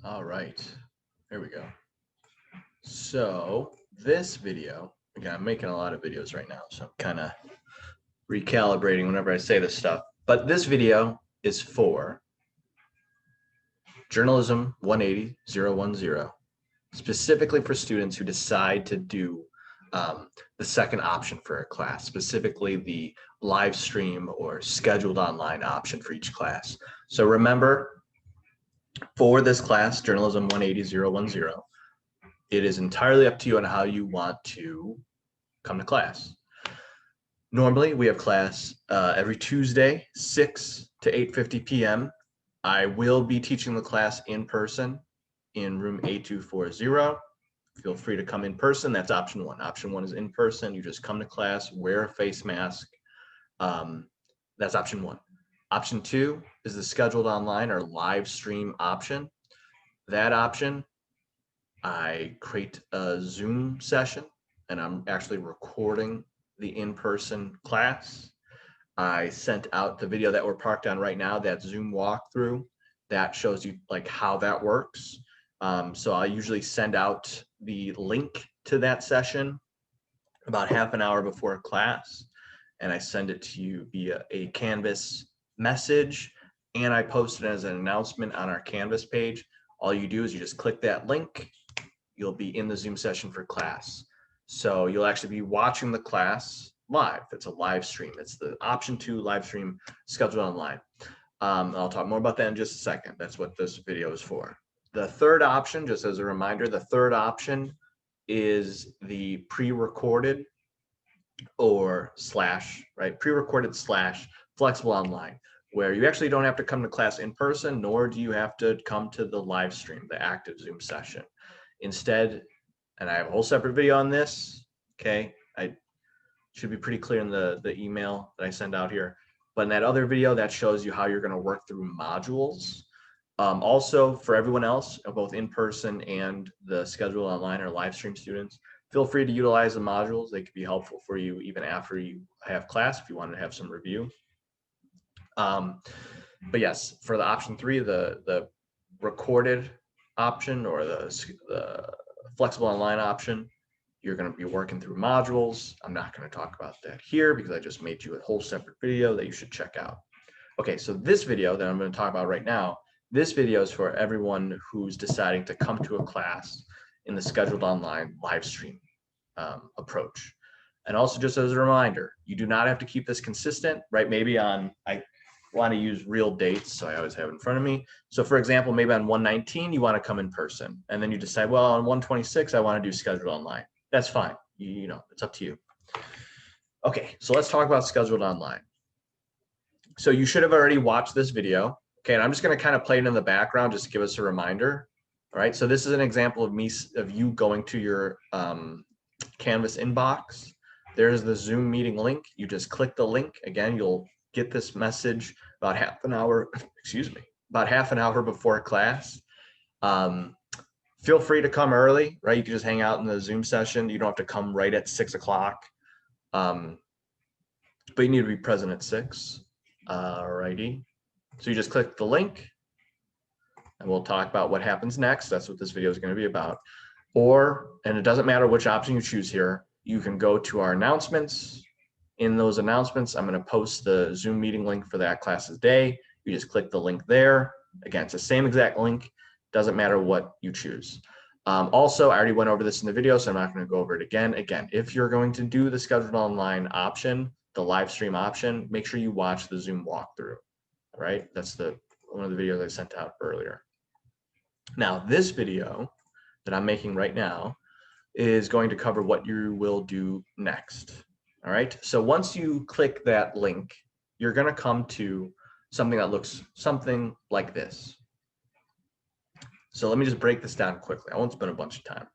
All right, here we go. So this video, again, I'm making a lot of videos right now, so I'm kind of recalibrating whenever I say this stuff. But this video is for Journalism 180-010, specifically for students who decide to do the second option for a class, specifically the live stream or scheduled online option for each class. So remember, for this class, Journalism 180-010, it is entirely up to you on how you want to come to class. Normally, we have class every Tuesday, 6 to 8:50 p.m. I will be teaching the class in person in room A240. Feel free to come in person. That's option one. Option one is in person. You just come to class, wear a face mask. That's option one. Option two is the scheduled online or live stream option. That option, I create a Zoom session and I'm actually recording the in-person class. I sent out the video that we're parked on right now, that Zoom walkthrough that shows you like how that works. So I usually send out the link to that session about half an hour before class, and I send it to you via a Canvas message, and I post it as an announcement on our Canvas page. All you do is you just click that link, you'll be in the Zoom session for class. So you'll actually be watching the class live. It's a live stream. It's the option 2 live stream scheduled online. I'll talk more about that in just a second. That's what this video is for. The third option, just as a reminder, the third option is the pre-recorded or pre-recorded / flexible online, where you actually don't have to come to class in person, nor do you have to come to the live stream, the active Zoom session. Instead, and I have a whole separate video on this, okay? I should be pretty clear in the email that I send out here. But in that other video, that shows you how you're gonna work through modules. Also, for everyone else, both in person and the scheduled online or live stream students, feel free to utilize the modules. They could be helpful for you even after you have class if you wanted to have some review. But yes, for the option 3, the recorded option or the flexible online option, you're going to be working through modules. I'm not going to talk about that here because I just made you a whole separate video that you should check out. Okay, so this video that I'm going to talk about right now, this video is for everyone who's deciding to come to a class in the scheduled online live stream approach. And also, just as a reminder, you do not have to keep this consistent, right? Maybe I want to use real dates, so I always have it in front of me. So for example, maybe on 119, you want to come in person, and then you decide, well, on 126, I want to do scheduled online. That's fine. You know, it's up to you. Okay, so let's talk about scheduled online. So you should have already watched this video. Okay, and I'm just going to kind of play it in the background just to give us a reminder. All right, so this is an example of you going to your Canvas inbox. There's the Zoom meeting link. You just click the link. Again, you'll get this message about half an hour, about half an hour before class. Feel free to come early, right? You can just hang out in the Zoom session. You don't have to come right at 6 o'clock. But you need to be present at 6. Alrighty. So you just click the link and we'll talk about what happens next. That's what this video is going to be about. And it doesn't matter which option you choose here, you can go to our announcements. In those announcements, I'm going to post the Zoom meeting link for that class's day. You just click the link there. Again, it's the same exact link. Doesn't matter what you choose. Also, I already went over this in the video, so I'm not going to go over it again. Again, if you're going to do the scheduled online option, the live stream option, make sure you watch the Zoom walkthrough. Right? That's one of the videos I sent out earlier. Now, this video that I'm making right now is going to cover what you will do next. All right. So once you click that link, you're going to come to something that looks something like this. So let me just break this down quickly. I won't spend a bunch of time.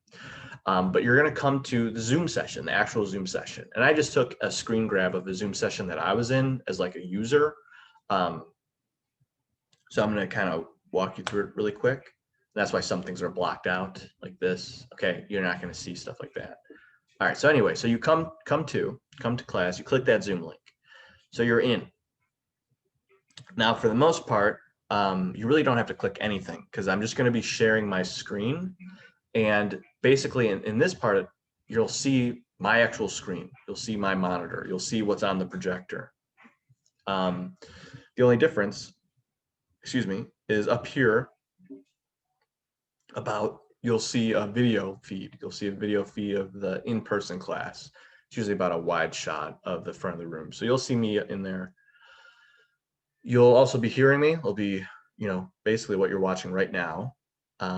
But you're going to come to the Zoom session, the actual Zoom session. And I just took a screen grab of the Zoom session that I was in as like a user. So I'm going to kind of walk you through it really quick. That's why some things are blocked out like this. Okay, you're not going to see stuff like that. All right, so anyway, so you come to class, you click that Zoom link. So you're in. Now, for the most part, you really don't have to click anything because I'm just going to be sharing my screen. And basically in this part, you'll see my actual screen. You'll see my monitor. You'll see what's on the projector. The only difference, excuse me, is up here you'll see a video feed. You'll see a video feed of the in-person class. It's usually about a wide shot of the front of the room. So you'll see me in there. You'll also be hearing me. It'll be, basically what you're watching right now. Yeah,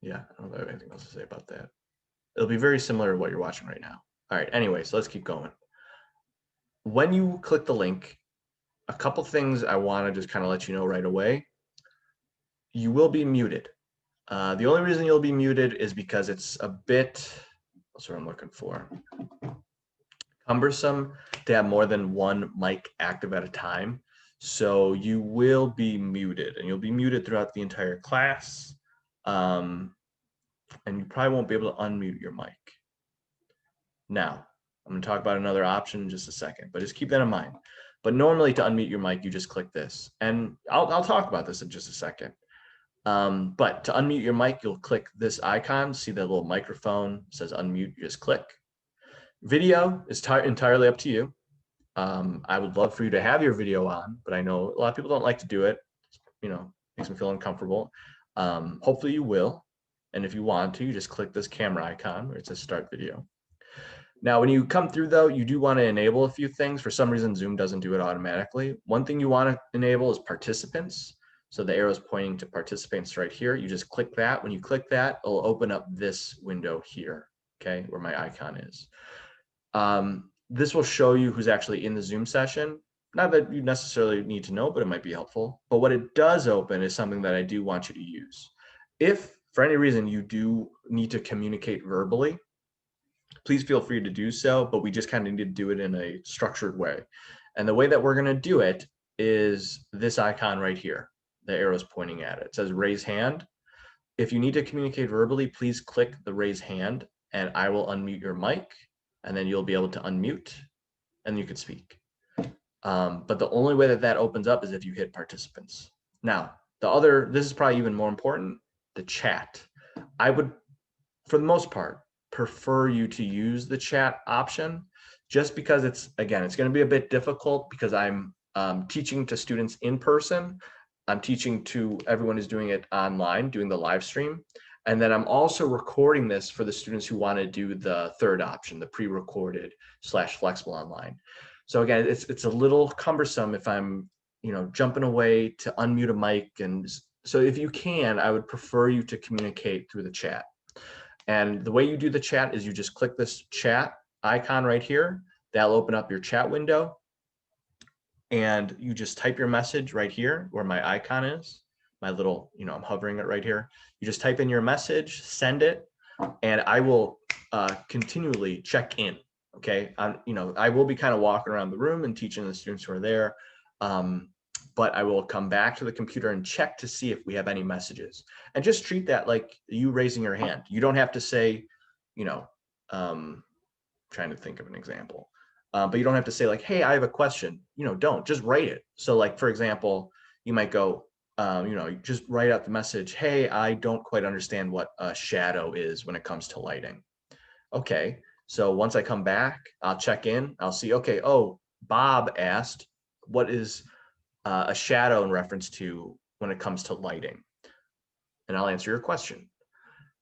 I don't have anything else to say about that. It'll be very similar to what you're watching right now. All right, anyway, so let's keep going. When you click the link, a couple things I want to just kind of let you know right away. You will be muted. The only reason you'll be muted is because it's a bit, that's what I'm looking for, cumbersome to have more than one mic active at a time. So you will be muted, and you'll be muted throughout the entire class. And you probably won't be able to unmute your mic. Now, I'm going to talk about another option in just a second, but just keep that in mind. But normally to unmute your mic, you just click this. And I'll talk about this in just a second. But to unmute your mic, you'll click this icon. See that little microphone says unmute, you just click. Video is entirely up to you. I would love for you to have your video on, but I know a lot of people don't like to do it. Makes me feel uncomfortable. Hopefully you will. And if you want to, you just click this camera icon where it says start video. Now, when you come through though, you do want to enable a few things. For some reason, Zoom doesn't do it automatically. One thing you want to enable is participants. So the arrow is pointing to participants right here. You just click that. When you click that, it'll open up this window here, okay, where my icon is. This will show you who's actually in the Zoom session. Not that you necessarily need to know, but it might be helpful. But what it does open is something that I do want you to use. If for any reason you do need to communicate verbally, please feel free to do so, but we just kind of need to do it in a structured way. And the way that we're going to do it is this icon right here. The arrow is pointing at it. It says raise hand. If you need to communicate verbally, please click the raise hand and I will unmute your mic, and then you'll be able to unmute and you can speak. But the only way that opens up is if you hit participants. Now, this is probably even more important, the chat. I would, for the most part, prefer you to use the chat option just because it's going to be a bit difficult because I'm teaching to students in person. I'm teaching to everyone who's doing it online, doing the live stream. And then I'm also recording this for the students who want to do the third option, the pre-recorded / flexible online. So again, it's a little cumbersome if I'm, jumping away to unmute a mic. And so if you can, I would prefer you to communicate through the chat. And the way you do the chat is you just click this chat icon right here. That'll open up your chat window. And you just type your message right here where my icon is. My little, I'm hovering it right here. You just type in your message, send it, and I will continually check in. Okay. I will be kind of walking around the room and teaching the students who are there. But I will come back to the computer and check to see if we have any messages, and just treat that like you raising your hand. You don't have to say, trying to think of an example, but you don't have to say like, hey, I have a question, don't, just write it. So like, for example, you might go, just write out the message, hey, I don't quite understand what a shadow is when it comes to lighting. Okay, so once I come back, I'll check in, I'll see, okay, oh, Bob asked, what is a shadow in reference to when it comes to lighting? And I'll answer your question.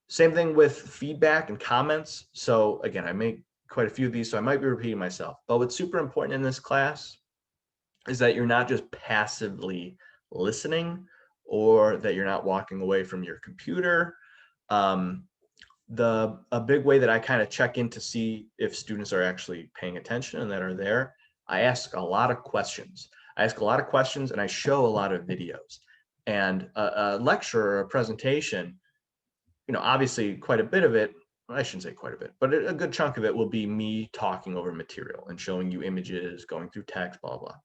Same thing with feedback and comments. So again, I make quite a few of these, so I might be repeating myself, but what's super important in this class is that you're not just passively listening or that you're not walking away from your computer. A big way that I kind of check in to see if students are actually paying attention and that are there, I ask a lot of questions. And I show a lot of videos. And a lecture or a presentation, obviously quite a bit of it, I shouldn't say quite a bit, but a good chunk of it will be me talking over material and showing you images, going through text, blah, blah.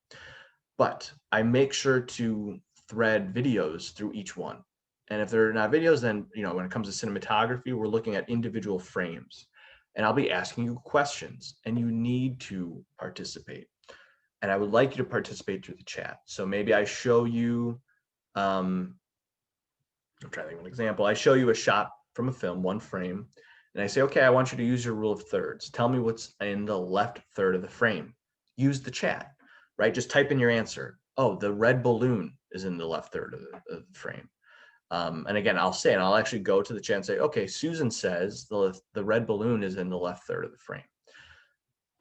But I make sure to thread videos through each one. And if they're not videos, then, when it comes to cinematography, we're looking at individual frames. And I'll be asking you questions, and you need to participate. and I would like you to participate through the chat. So maybe I show you, I'm trying to think of an example. I show you a shot from a film, one frame, and I say, okay, I want you to use your rule of thirds. Tell me what's in the left third of the frame. Use the chat, right? Just type in your answer. Oh, the red balloon is in the left third of the frame. And again, I'll say, and I'll actually go to the chat and say, okay, Susan says the red balloon is in the left third of the frame.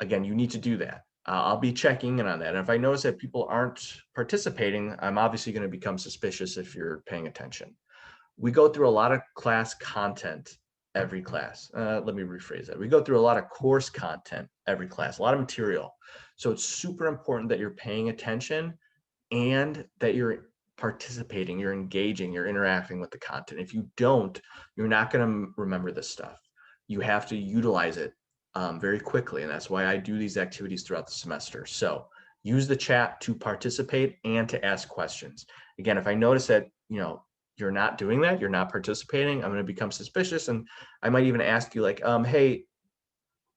Again, you need to do that. I'll be checking in on that. And if I notice that people aren't participating, I'm obviously going to become suspicious if you're paying attention. We go through a lot of class content every class. Let me rephrase that. We go through a lot of course content every class, a lot of material. So it's super important that you're paying attention and that you're participating, you're engaging, you're interacting with the content. If you don't, you're not going to remember this stuff. You have to utilize it very quickly. And that's why I do these activities throughout the semester. So use the chat to participate and to ask questions. Again, if I notice that, you're not doing that, you're not participating, I'm going to become suspicious. And I might even ask you like, hey,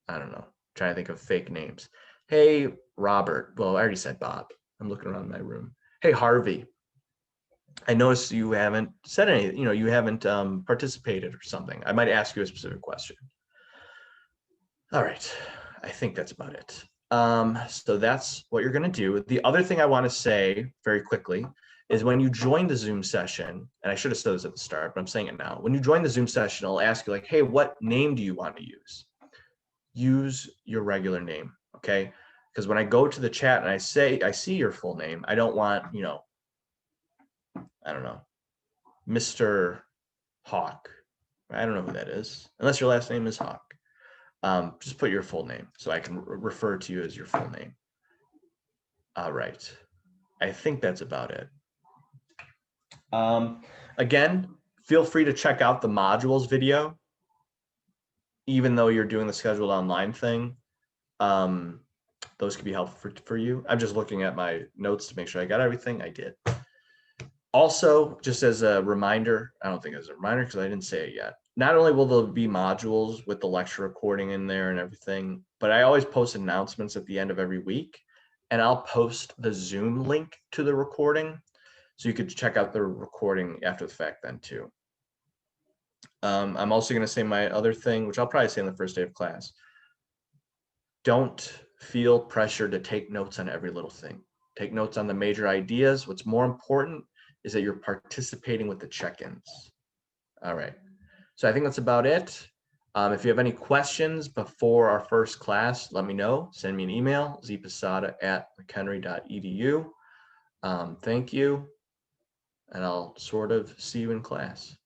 I don't know, trying to think of fake names. Hey, Robert. Well, I already said Bob. I'm looking around my room. Hey, Harvey. I noticed you haven't said anything, you haven't participated or something. I might ask you a specific question. All right, I think that's about it. So that's what you're going to do. The other thing I want to say very quickly is when you join the Zoom session, and I should have said this at the start, but I'm saying it now. When you join the Zoom session, I'll ask you like, hey, what name do you want to use? Use your regular name, okay? Because when I go to the chat and I see your full name, I don't want, I don't know, Mr. Hawk. I don't know who that is, unless your last name is Hawk. Just put your full name so I can refer to you as your full name. All right. I think that's about it. Again, feel free to check out the modules video, even though you're doing the scheduled online thing. Those could be helpful for you. I'm just looking at my notes to make sure I got everything. I did. Also, just as a reminder, I don't think as a reminder because I didn't say it yet. Not only will there be modules with the lecture recording in there and everything, but I always post announcements at the end of every week, and I'll post the Zoom link to the recording. So you could check out the recording after the fact then too. I'm also going to say my other thing, which I'll probably say on the first day of class. Don't feel pressure to take notes on every little thing. Take notes on the major ideas. What's more important is that you're participating with the check-ins. All right. So I think that's about it. If you have any questions before our first class, let me know. Send me an email, zposada@mchenry.edu. Thank you. And I'll sort of see you in class.